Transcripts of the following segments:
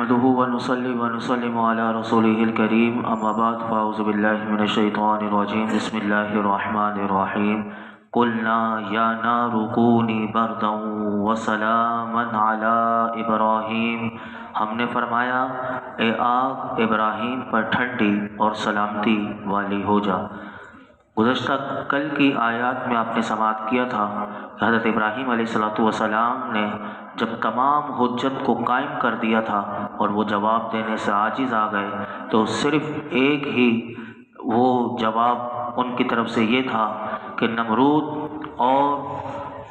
نحمده ونصلي ونسلم على رسوله الكريم اما بعد فاعوذ بالله من الشيطان الرجيم بسم الله الرحمن الرحيم قلنا يا نار كوني بردا وسلاما على ابراہیم، ہم نے فرمایا اے آگ ابراہیم پر ٹھنڈی اور سلامتی والی ہو جا۔ گزشتہ کل کی آیات میں آپ نے سماعت کیا تھا کہ حضرت ابراہیم علیہ السلام نے جب تمام حجت کو قائم کر دیا تھا اور وہ جواب دینے سے عاجز آ گئے تو صرف ایک ہی وہ جواب ان کی طرف سے یہ تھا کہ نمرود اور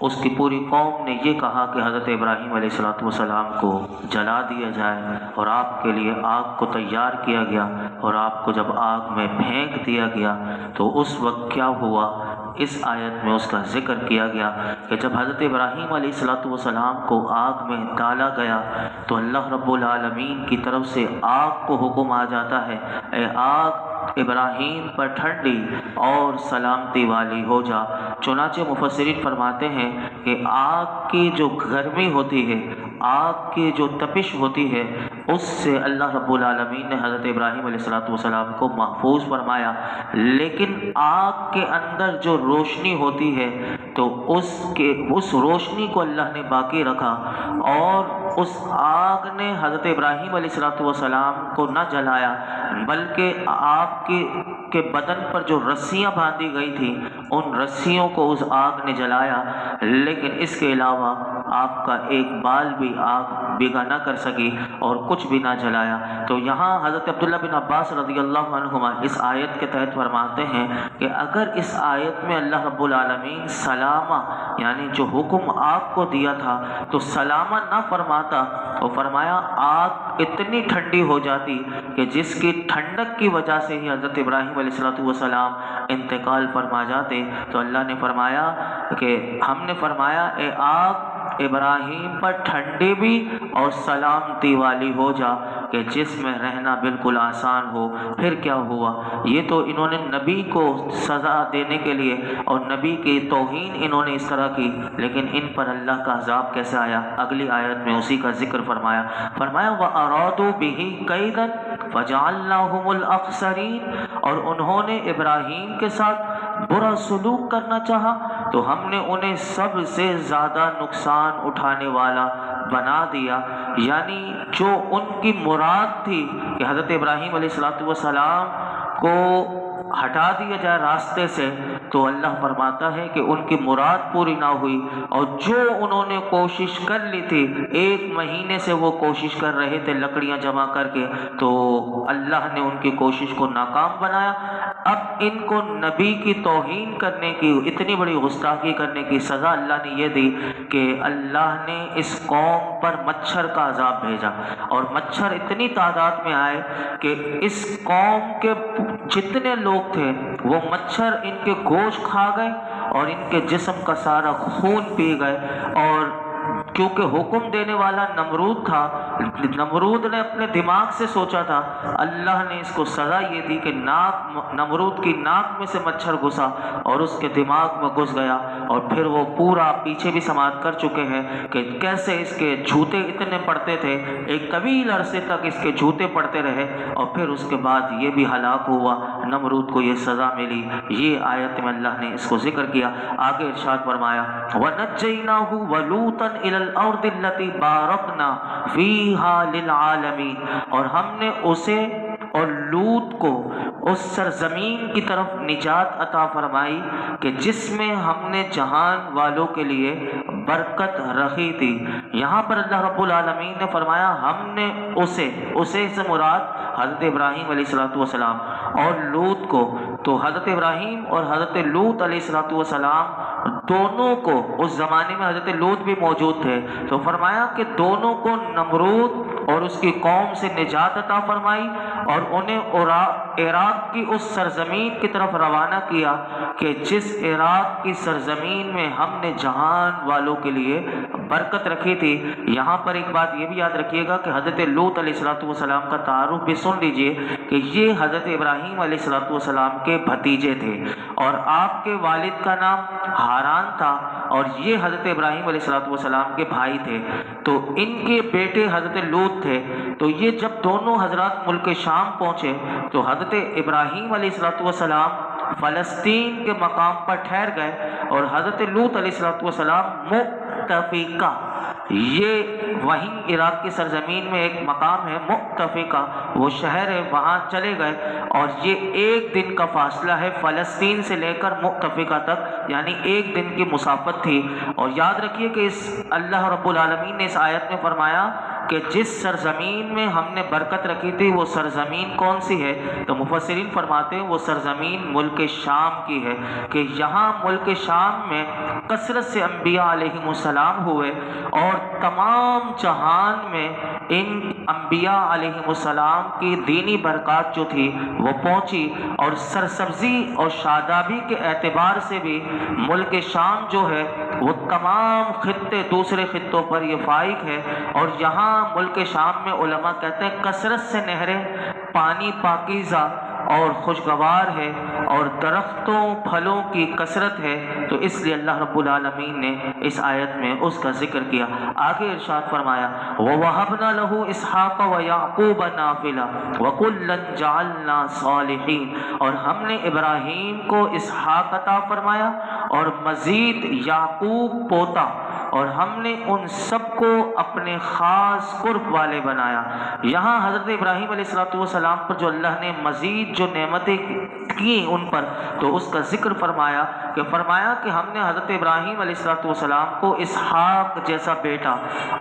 اس کی پوری قوم نے یہ کہا کہ حضرت ابراہیم علیہ السلام کو جلا دیا جائے، اور آپ کے لیے آگ کو تیار کیا گیا، اور آپ کو جب آگ میں پھینک دیا گیا تو اس وقت کیا ہوا، اس آیت میں اس کا ذکر کیا گیا کہ جب حضرت ابراہیم علیہ السلام کو آگ میں ڈالا گیا تو اللہ رب العالمین کی طرف سے آگ کو حکم آ جاتا ہے اے آگ ابراہیم پر ٹھنڈی اور سلامتی والی ہو جا۔ چنانچہ مفسرین فرماتے ہیں کہ آگ کی جو گرمی ہوتی ہے، آگ کی جو تپش ہوتی ہے، اس سے اللہ رب العالمین نے حضرت ابراہیم علیہ السلام کو محفوظ فرمایا، لیکن آگ کے اندر جو روشنی ہوتی ہے تو اس روشنی کو اللہ نے باقی رکھا، اور اس آگ نے حضرت ابراہیم علیہ السلام کو نہ جلایا، بلکہ آپ کے بدن پر جو رسیاں باندھی گئی تھیں ان رسیوں کو اس آگ نے جلایا، لیکن اس کے علاوہ آپ کا ایک بال بھی آگ بھیگا نہ کر سکی اور کچھ بھی نہ جلایا۔ تو یہاں حضرت عبداللہ بن عباس رضی اللہ عنہما اس آیت کے تحت فرماتے ہیں کہ اگر اس آیت میں اللہ رب العالمین سلامہ یعنی جو حکم آگ کو دیا تھا تو سلامہ نہ فرماتا، تو فرمایا آگ اتنی ٹھنڈی ہو جاتی کہ جس کی ٹھنڈک کی وجہ سے ہی حضرت ابراہیم علیہ السلام انتقال فرما جاتے۔ تو اللہ نے فرمایا کہ ہم نے فرمایا اے آگ ابراہیم پر ٹھنڈی بھی اور سلامتی والی ہو جا کہ جس میں رہنا بالکل آسان ہو۔ پھر کیا ہوا، یہ تو انہوں نے نبی کو سزا دینے کے لیے اور نبی کی توہین انہوں نے اس طرح کی، لیکن ان پر اللہ کا عذاب کیسے آیا، اگلی آیت میں اسی کا ذکر فرمایا وَأَرَادُوا بِهِ كَيْدًا فَجَعَلْنَاهُمُ الْأَخْسَرِينَ، اور انہوں نے ابراہیم کے ساتھ برا سلوک کرنا چاہا تو ہم نے انہیں سب سے زیادہ نقصان اٹھانے والا بنا دیا، یعنی جو ان کی مراد تھی کہ حضرت ابراہیم علیہ السلام کو ہٹا دیا جائے راستے سے، تو اللہ فرماتا ہے کہ ان کی مراد پوری نہ ہوئی، اور جو انہوں نے کوشش کر لی تھی، ایک مہینے سے وہ کوشش کر رہے تھے لکڑیاں جمع کر کے، تو اللہ نے ان کی کوشش کو ناکام بنایا۔ اب ان کو نبی کی توہین کرنے کی، اتنی بڑی گستاخی کرنے کی سزا اللہ نے یہ دی کہ اللہ نے اس قوم پر مچھر کا عذاب بھیجا، اور مچھر اتنی تعداد میں آئے کہ اس قوم کے جتنے لوگ تھے وہ مچھر ان کے گوشت کھا گئے اور ان کے جسم کا سارا خون پی گئے۔ اور کیونکہ حکم دینے والا نمرود تھا، نمرود نے اپنے دماغ سے سوچا تھا، اللہ نے اس کو سزا یہ دی کہ نمرود کی ناک میں سے مچھر گھسا اور اس کے دماغ میں گھس گیا، اور پھر وہ پورا پیچھے بھی سماعت کر چکے ہیں کہ کیسے اس کے جوتے اتنے پڑتے تھے، ایک طویل عرصے تک اس کے جوتے پڑتے رہے، اور پھر اس کے بعد یہ بھی ہلاک ہوا، نمرود کو یہ سزا ملی۔ یہ آیت میں اللہ نے اس کو ذکر کیا۔ آگے ارشاد فرمایا وَنَجَّيْنَاهُ وَلُوطًا إِلَى الْأَرْضِ الَّتِي بَارَكْنَا فِيهَا لِلْعَالَمِينَ، اور ہم نے اسے اور لوط کو اس سرزمین کی طرف نجات عطا فرمائی کہ جس میں ہم نے جہان والوں کے لیے برکت رکھی تھی۔ یہاں پر اللہ رب العالمین نے فرمایا ہم نے اسے سے مراد حضرت ابراہیم علیہ السلام اور لوط کو، تو حضرت ابراہیم اور حضرت لوط علیہ السلام دونوں کو، اس زمانے میں حضرت لوط بھی موجود تھے، تو فرمایا کہ دونوں کو نمرود اور اس کی قوم سے نجات عطا فرمائی، اور انہیں عراق کی اس سرزمین کی طرف روانہ کیا کہ جس عراق کی سرزمین میں ہم نے جہان والوں کے لیے برکت رکھی تھی۔ یہاں پر ایک بات یہ بھی یاد رکھیے گا کہ حضرت لوط علیہ السلام کا تعارف بھی سن لیجئے کہ یہ حضرت ابراہیم علیہ السلام کے بھتیجے تھے، اور آپ کے والد کا نام ہاران تھا اور یہ حضرت ابراہیم علیہ السلام کے بھائی تھے، تو ان کے بیٹے حضرت لوط تھے۔ تو یہ جب دونوں حضرات ملک شام پہنچے تو حضرت ابراہیم علیہ السلام فلسطین کے مقام پر ٹھہر گئے اور حضرت لوط علیہ السلام مؤتفقہ، یہ وہیں عراق کی سرزمین میں ایک مقام ہے مؤتفقہ، وہ شہر ہے، وہاں چلے گئے اور یہ ایک دن کا فاصلہ ہے فلسطین سے لے کر مؤتفقہ تک، یعنی ایک دن کی مسافت تھی۔ اور یاد رکھیے کہ اللہ رب العالمین نے اس آیت میں فرمایا کہ جس سرزمین میں ہم نے برکت رکھی تھی وہ سرزمین کون سی ہے؟ تو مفسرین فرماتے ہیں وہ سرزمین ملک شام کی ہے، کہ یہاں ملک شام میں کثرت سے انبیاء علیہم السلام ہوئے اور تمام جہان میں ان انبیاء علیہم السلام کی دینی برکات جو تھی وہ پہنچی، اور سرسبزی اور شادابی کے اعتبار سے بھی ملک شام جو ہے وہ تمام خطے دوسرے خطوں پر یہ فائق ہے۔ اور یہاں ملک شام میں علماء کہتے ہیں کثرت سے نہریں، پانی پاکیزہ اور خوشگوار ہے اور درختوں پھلوں کی کثرت ہے، تو اس لیے اللہ رب العالمین نے اس آیت میں اس کا ذکر کیا۔ آگے ارشاد فرمایا وَوَهَبْنَا لَهُ إِسْحَاقَ وَيَعْقُوبَ نَافِلَةً وَكُلًّا جَعَلْنَا صَالِحِينَ، اور ہم نے ابراہیم کو اسحاق عطا فرمایا اور مزید یعقوب پوتا، اور ہم نے ان سب کو اپنے خاص قرب والے بنایا۔ یہاں حضرت ابراہیم علیہ السلام پر جو اللہ نے مزید جو نعمتیں کی ان پر، تو اس کا ذکر فرمایا کہ ہم نے حضرت ابراہیم علیہ السلام کو اسحاق جیسا بیٹا،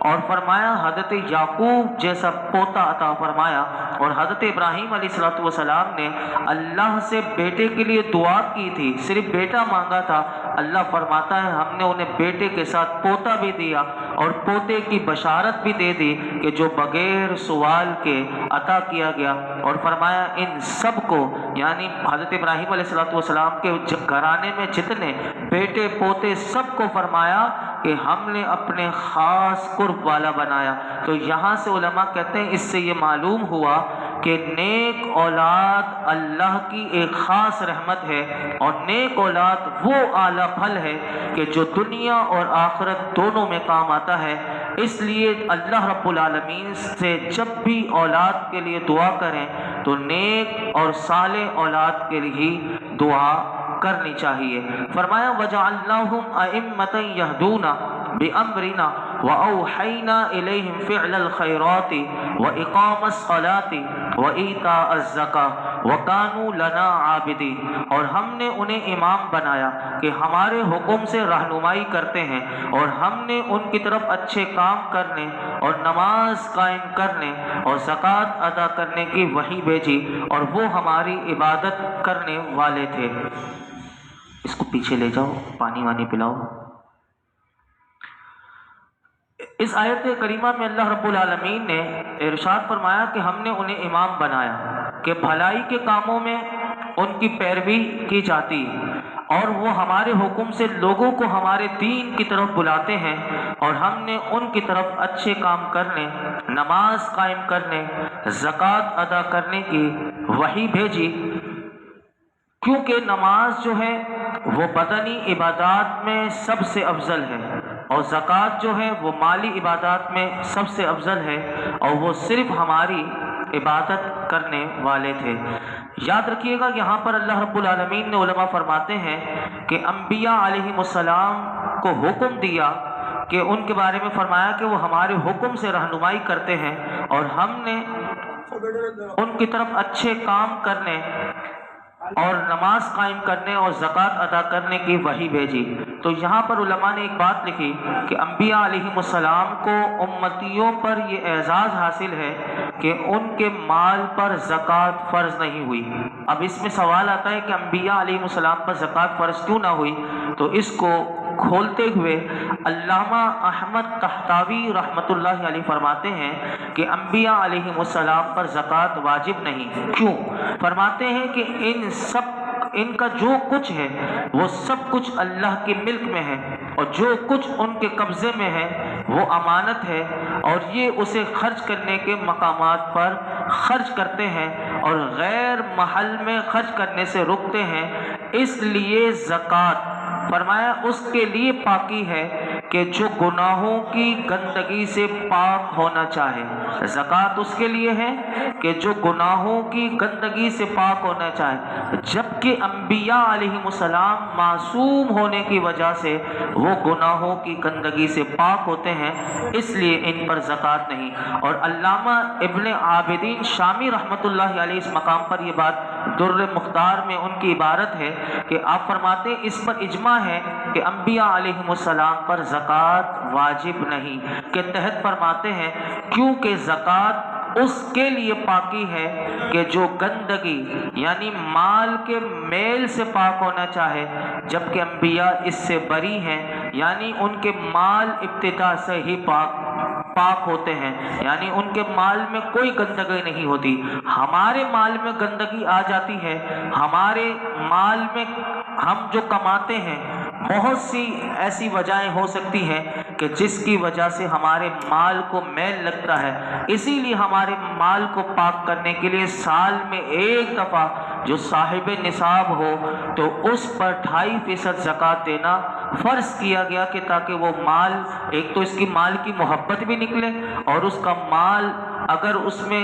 اور فرمایا حضرت یعقوب جیسا پوتا عطا فرمایا، اور حضرت ابراہیم علیہ السلام نے اللہ سے بیٹے کے لیے دعا کی تھی، صرف بیٹا مانگا تھا، اللہ فرماتا ہے ہم نے انہیں بیٹے کے ساتھ پوتا بھی دیا اور پوتے کی بشارت بھی دے دی کہ جو بغیر سوال کے عطا کیا گیا، اور فرمایا ان سب کو، یعنی حضرت ابراہیم علیہ السلام کے گھرانے میں جتنے بیٹے پوتے سب کو فرمایا کہ ہم نے اپنے خاص قرب والا بنایا۔ تو یہاں سے علماء کہتے ہیں اس سے یہ معلوم ہوا کہ نیک اولاد اللہ کی ایک خاص رحمت ہے، اور نیک اولاد وہ اعلیٰ پھل ہے کہ جو دنیا اور آخرت دونوں میں کام آتا ہے۔ اس لیے اللہ رب العالمین سے جب بھی اولاد کے لیے دعا کریں تو نیک اور صالح اولاد کے لیے دعا کرنی چاہیے۔ فرمایا وَجَعَلْنَاهُمْ أَئِمَّةً يَهْدُونَ بِأَمْرِنَا وَأَوْحَيْنَا إِلَيْهِمْ فِعْلَ الْخَيْرَاتِ وَإِقَامَ الصَّلَاةِ وَإِيتَاءَ الزَّكَاةِ وَكَانُوا لَنَا عَابِدِينَ، اور ہم نے انہیں امام بنایا کہ ہمارے حکم سے رہنمائی کرتے ہیں، اور ہم نے ان کی طرف اچھے کام کرنے اور نماز قائم کرنے اور زکوٰۃ ادا کرنے کی وحی بھیجی، اور وہ ہماری عبادت کرنے والے تھے۔ اس کو پیچھے لے جاؤ، پانی وانی پلاؤ۔ اس آیت کریمہ میں اللہ رب العالمین نے ارشاد فرمایا کہ ہم نے انہیں امام بنایا کہ بھلائی کے کاموں میں ان کی پیروی کی جاتی، اور وہ ہمارے حکم سے لوگوں کو ہمارے دین کی طرف بلاتے ہیں، اور ہم نے ان کی طرف اچھے کام کرنے، نماز قائم کرنے، زکوٰۃ ادا کرنے کی وحی بھیجی، کیونکہ نماز جو ہے وہ بدنی عبادات میں سب سے افضل ہے، اور زکوٰۃ جو ہے وہ مالی عبادات میں سب سے افضل ہے، اور وہ صرف ہماری عبادت کرنے والے تھے۔ یاد رکھیے گا یہاں پر اللہ رب العالمین نے علماء فرماتے ہیں کہ انبیاء علیہم السلام کو حکم دیا کہ ان کے بارے میں فرمایا کہ وہ ہمارے حکم سے رہنمائی کرتے ہیں، اور ہم نے ان کی طرف اچھے کام کرنے اور نماز قائم کرنے اور زکوٰۃ ادا کرنے کی وحی بھیجی۔ تو یہاں پر علماء نے ایک بات لکھی کہ انبیاء علیہم السلام کو امتیوں پر یہ اعزاز حاصل ہے کہ ان کے مال پر زکوٰۃ فرض نہیں ہوئی۔ اب اس میں سوال آتا ہے کہ انبیاء علیہم السلام پر زکوٰۃ فرض کیوں نہ ہوئی؟ تو اس کو کھولتے ہوئے علامہ احمد طحطاوی رحمۃ اللہ علیہ فرماتے ہیں کہ انبیاء علیہم السلام پر زکوٰۃ واجب نہیں۔ کیوں؟ فرماتے ہیں کہ ان کا جو کچھ ہے وہ سب کچھ اللہ کی ملک میں ہے، اور جو کچھ ان کے قبضے میں ہے وہ امانت ہے، اور یہ اسے خرچ کرنے کے مقامات پر خرچ کرتے ہیں اور غیر محل میں خرچ کرنے سے رکتے ہیں، اس لیے زکوٰۃ فرمایا اس کے لیے پاکی ہے کہ جو گناہوں کی گندگی سے پاک ہونا چاہے. زکوٰۃ اس کے لیے ہے کہ جو گناہوں کی گندگی سے پاک ہونا چاہے، جبکہ انبیاء علیہم السلام معصوم ہونے کی وجہ سے وہ گناہوں کی گندگی سے پاک ہوتے ہیں، اس لیے ان پر زکوٰۃ نہیں. اور علامہ ابن عابدین شامی رحمۃ اللہ علیہ اس مقام پر یہ بات در مختار میں ان کی عبارت ہے کہ آپ فرماتے ہیں اس پر اجماع ہے کہ انبیاء علیہم السلام پر زکوٰۃ واجب نہیں کے تحت فرماتے ہیں کیونکہ زکوٰۃ اس کے لیے پاکی ہے کہ جو گندگی یعنی مال کے میل سے پاک ہونا چاہے، جبکہ انبیاء اس سے بری ہیں، یعنی ان کے مال ابتدا سے ہی پاک ہوتے ہیں، یعنی ان کے مال میں کوئی گندگی نہیں ہوتی. ہمارے مال میں گندگی آ جاتی ہے. ہمارے مال میں ہم جو کماتے ہیں بہت سی ایسی وجہیں ہو سکتی ہیں کہ جس کی وجہ سے ہمارے مال کو میل لگتا ہے. اسی لیے ہمارے مال کو پاک کرنے کے لیے سال میں ایک دفعہ جو صاحب نصاب ہو تو اس پر 2.5% زکوٰۃ دینا فرض کیا گیا کہ تاکہ وہ مال ایک تو اس کی مال کی محبت بھی نکلے اور اس کا مال اگر اس میں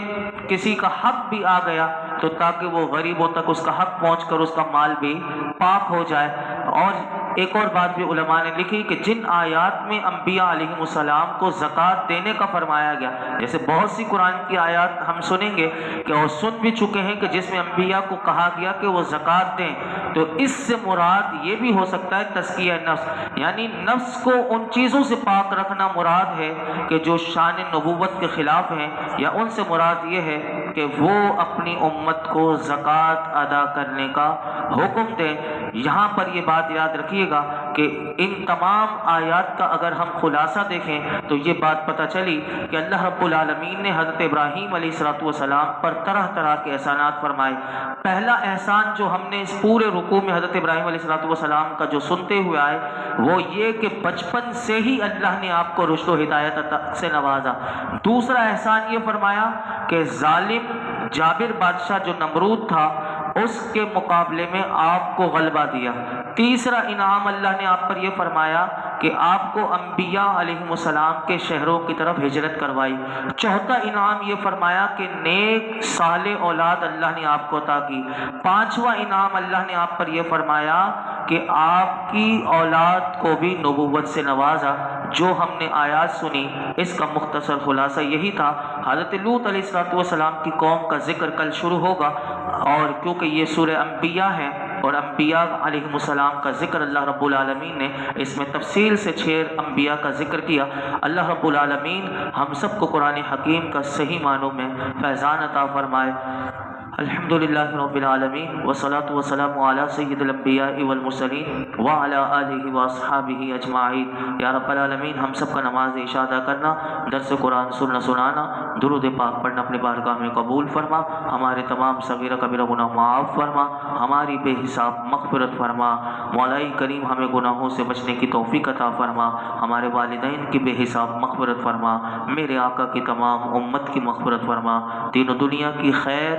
کسی کا حق بھی آ گیا تو تاکہ وہ غریبوں تک اس کا حق پہنچ کر اس کا مال بھی پاک ہو جائے. اور ایک اور بات بھی علماء نے لکھی کہ جن آیات میں انبیاء علیہم السلام کو زکوٰۃ دینے کا فرمایا گیا، جیسے بہت سی قرآن کی آیات ہم سنیں گے کہ اور سن بھی چکے ہیں کہ جس میں انبیاء کو کہا گیا کہ وہ زکوٰۃ دیں، تو اس سے مراد یہ بھی ہو سکتا ہے تزکیہ نفس، یعنی نفس کو ان چیزوں سے پاک رکھنا مراد ہے کہ جو شان نبوت کے خلاف ہیں، یا ان سے مراد یہ ہے کہ وہ اپنی امت کو زکوٰۃ ادا کرنے کا حکم دیں. یہاں پر یہ بات یاد رکھیے گا کہ ان تمام آیات کا اگر ہم خلاصہ دیکھیں تو یہ بات پتہ چلی کہ اللہ رب العالمین نے حضرت ابراہیم علیہ السلام پر طرح طرح کے احسانات فرمائے. پہلا احسان جو ہم نے اس پورے رکوع میں حضرت ابراہیم علیہ السلام کا جو سنتے ہوئے آئے وہ یہ کہ بچپن سے ہی اللہ نے آپ کو رشد و ہدایت سے نوازا. دوسرا احسان یہ فرمایا کہ ظالم جابر بادشاہ جو نمرود تھا اس کے مقابلے میں آپ کو غلبہ دیا. تیسرا انعام اللہ نے آپ پر یہ فرمایا کہ آپ کو انبیاء علیہم السلام کے شہروں کی طرف ہجرت کروائی. چوتھا انعام یہ فرمایا کہ نیک صالح اولاد اللہ نے آپ کو عطا کی. پانچواں انعام اللہ نے آپ پر یہ فرمایا کہ آپ کی اولاد کو بھی نبوت سے نوازا. جو ہم نے آیات سنی اس کا مختصر خلاصہ یہی تھا. حضرت لوط علیہ السلام کی قوم کا ذکر کل شروع ہوگا، اور کیونکہ یہ سورہ انبیاء ہے اور انبیاء علیہم السلام کا ذکر اللہ رب العالمین نے اس میں تفصیل سے 6 انبیاء کا ذکر کیا. اللہ رب العالمین ہم سب کو قرآن حکیم کا صحیح معنوں میں فیضان عطا فرمائے. الحمدللہ رب العالمین والصلاة والسلام علی سید الانبیاء والمرسلین وعلی آلہ واصحابہ اجمعین. یا رب العالمین ہم سب کا نماز عشاء ادا کرنا، درس قرآن سننا سنانا، درود پاک پڑھنا اپنے بارگاہ میں قبول فرما. ہمارے تمام صغیرہ کبیرہ گناہ معاف فرما، ہماری بے حساب مغفرت فرما. مولائی کریم ہمیں گناہوں سے بچنے کی توفیق عطا فرما. ہمارے والدین کی بے حساب مغفرت فرما. میرے آقا کی تمام امت کی مغفرت فرما. دین و دنیا کی خیر،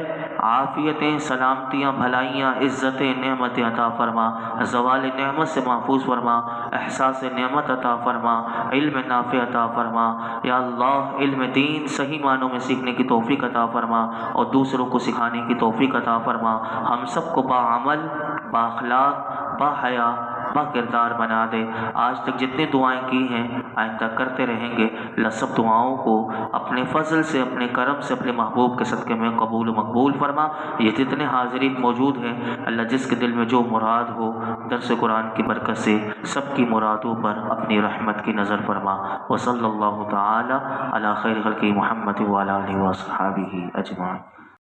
عافیتیں، سلامتیاں، بھلائیاں، عزتیں، نعمتیں عطا فرما. زوال نعمت سے محفوظ فرما. احساس نعمت عطا فرما. علم نافع عطا فرما. یا اللہ علم دین صحیح معنوں میں سیکھنے کی توفیق عطا فرما اور دوسروں کو سکھانے کی توفیق عطا فرما. ہم سب کو باعمل، بااخلاق، باحیا، با کردار بنا دے. آج تک جتنے دعائیں کی ہیں آئندہ کرتے رہیں گے. اللہ سب دعاؤں کو اپنے فضل سے، اپنے کرم سے، اپنے محبوب کے صدقے میں قبول و مقبول فرما. یہ جتنے حاضرین موجود ہیں اللہ جس کے دل میں جو مراد ہو درس قرآن کی برکت سے سب کی مرادوں پر اپنی رحمت کی نظر فرما. وصلی اللہ تعالی علی خیر خلقہ محمد وعلی آلہ وصحبہ اجمعین.